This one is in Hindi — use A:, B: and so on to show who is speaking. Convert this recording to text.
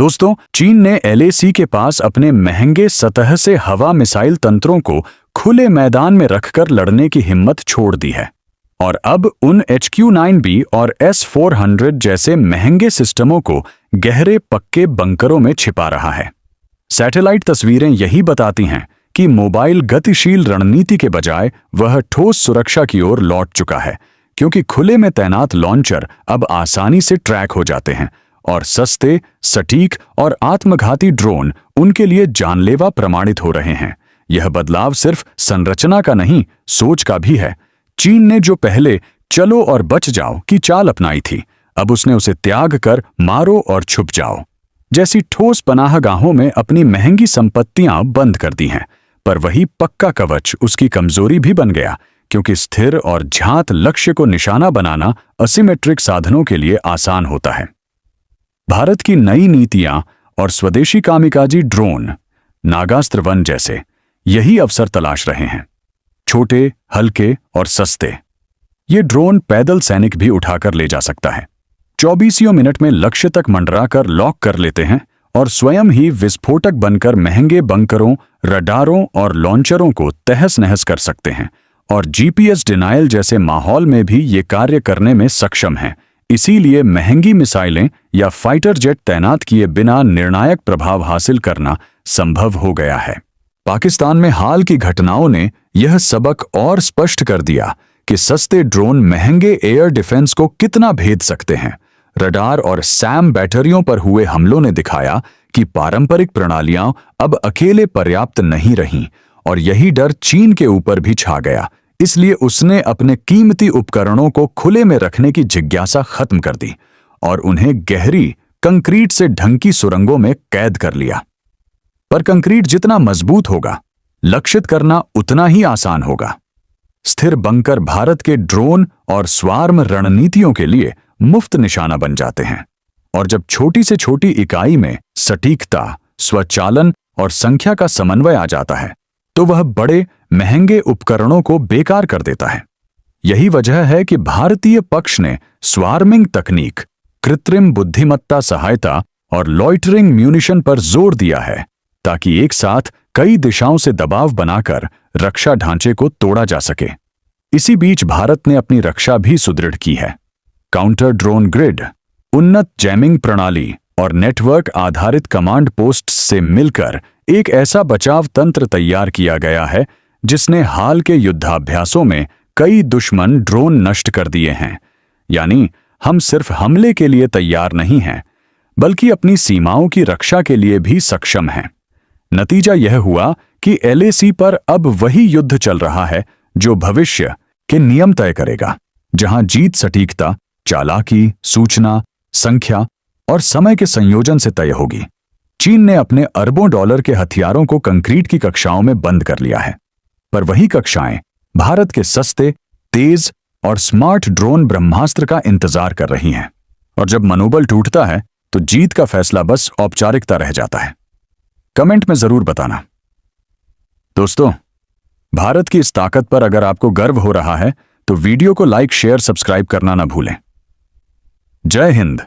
A: दोस्तों, चीन ने एलएसी के पास अपने महंगे सतह से हवा मिसाइल तंत्रों को खुले मैदान में रखकर लड़ने की हिम्मत छोड़ दी है और अब उन HQ-9B और S-400 जैसे महंगे सिस्टमों को गहरे पक्के बंकरों में छिपा रहा है। सैटेलाइट तस्वीरें यही बताती हैं कि मोबाइल गतिशील रणनीति के बजाय वह ठोस सुरक्षा की ओर लौट चुका है, क्योंकि खुले में तैनात लॉन्चर अब आसानी से ट्रैक हो जाते हैं और सस्ते, सटीक और आत्मघाती ड्रोन उनके लिए जानलेवा प्रमाणित हो रहे हैं। यह बदलाव सिर्फ संरचना का नहीं, सोच का भी है। चीन ने जो पहले चलो और बच जाओ की चाल अपनाई थी, अब उसने उसे त्याग कर मारो और छुप जाओ जैसी ठोस पनाहगाहों में अपनी महंगी संपत्तियां बंद कर दी हैं। पर वही पक्का कवच उसकी कमजोरी भी बन गया, क्योंकि स्थिर और झांत लक्ष्य को निशाना बनाना असिमेट्रिक साधनों के लिए आसान होता है। भारत की नई नीतियां और स्वदेशी कामिकाजी ड्रोन, नागास्त्र वन जैसे यही अवसर तलाश रहे हैं। छोटे, हल्के और सस्ते ये ड्रोन पैदल सैनिक भी उठाकर ले जा सकता है। 24 मिनट में लक्ष्य तक मंडराकर लॉक कर लेते हैं और स्वयं ही विस्फोटक बनकर महंगे बंकरों, रडारों और लॉन्चरों को तहस नहस कर सकते हैं और GPS डिनायल जैसे माहौल में भी ये कार्य करने में सक्षम हैं। इसीलिए महंगी मिसाइलें या फाइटर जेट तैनात किए बिना निर्णायक प्रभाव हासिल करना संभव हो गया है। पाकिस्तान में हाल की घटनाओं ने यह सबक और स्पष्ट कर दिया कि सस्ते ड्रोन महंगे एयर डिफेंस को कितना भेद सकते हैं। रडार और सैम बैटरियों पर हुए हमलों ने दिखाया कि पारंपरिक प्रणालियां अब अकेले पर्याप्त नहीं रहीं और यही डर चीन के ऊपर भी छा गया। इसलिए उसने अपने कीमती उपकरणों को खुले में रखने की जिज्ञासा खत्म कर दी और उन्हें गहरी कंक्रीट से ढंकी सुरंगों में कैद कर लिया। पर कंक्रीट जितना मजबूत होगा, लक्षित करना उतना ही आसान होगा। स्थिर बंकर भारत के ड्रोन और स्वार्म रणनीतियों के लिए मुफ्त निशाना बन जाते हैं और जब छोटी से छोटी इकाई में सटीकता, स्वचालन और संख्या का समन्वय आ जाता है तो वह बड़े महंगे उपकरणों को बेकार कर देता है। यही वजह है कि भारतीय पक्ष ने स्वार्मिंग तकनीक, कृत्रिम बुद्धिमत्ता सहायता और लॉइटरिंग म्यूनिशन पर जोर दिया है, ताकि एक साथ कई दिशाओं से दबाव बनाकर रक्षा ढांचे को तोड़ा जा सके। इसी बीच भारत ने अपनी रक्षा भी सुदृढ़ की है। काउंटर ड्रोन ग्रिड, उन्नत जैमिंग प्रणाली और नेटवर्क आधारित कमांड पोस्ट से मिलकर एक ऐसा बचाव तंत्र तैयार किया गया है जिसने हाल के युद्धाभ्यासों में कई दुश्मन ड्रोन नष्ट कर दिए हैं। यानी हम सिर्फ हमले के लिए तैयार नहीं हैं, बल्कि अपनी सीमाओं की रक्षा के लिए भी सक्षम हैं। नतीजा यह हुआ कि LAC पर अब वही युद्ध चल रहा है जो भविष्य के नियम तय करेगा, जहां जीत सटीकता, चालाकी, सूचना, संख्या और समय के संयोजन से तय होगी। चीन ने अपने अरबों डॉलर के हथियारों को कंक्रीट की कक्षाओं में बंद कर लिया है, पर वही कक्षाएं भारत के सस्ते, तेज और स्मार्ट ड्रोन ब्रह्मास्त्र का इंतजार कर रही हैं। और जब मनोबल टूटता है तो जीत का फैसला बस औपचारिकता रह जाता है। कमेंट में जरूर बताना। दोस्तों, भारत की इस ताकत पर अगर आपको गर्व हो रहा है तो वीडियो को लाइक, शेयर, सब्सक्राइब करना ना भूलें। जय हिंद।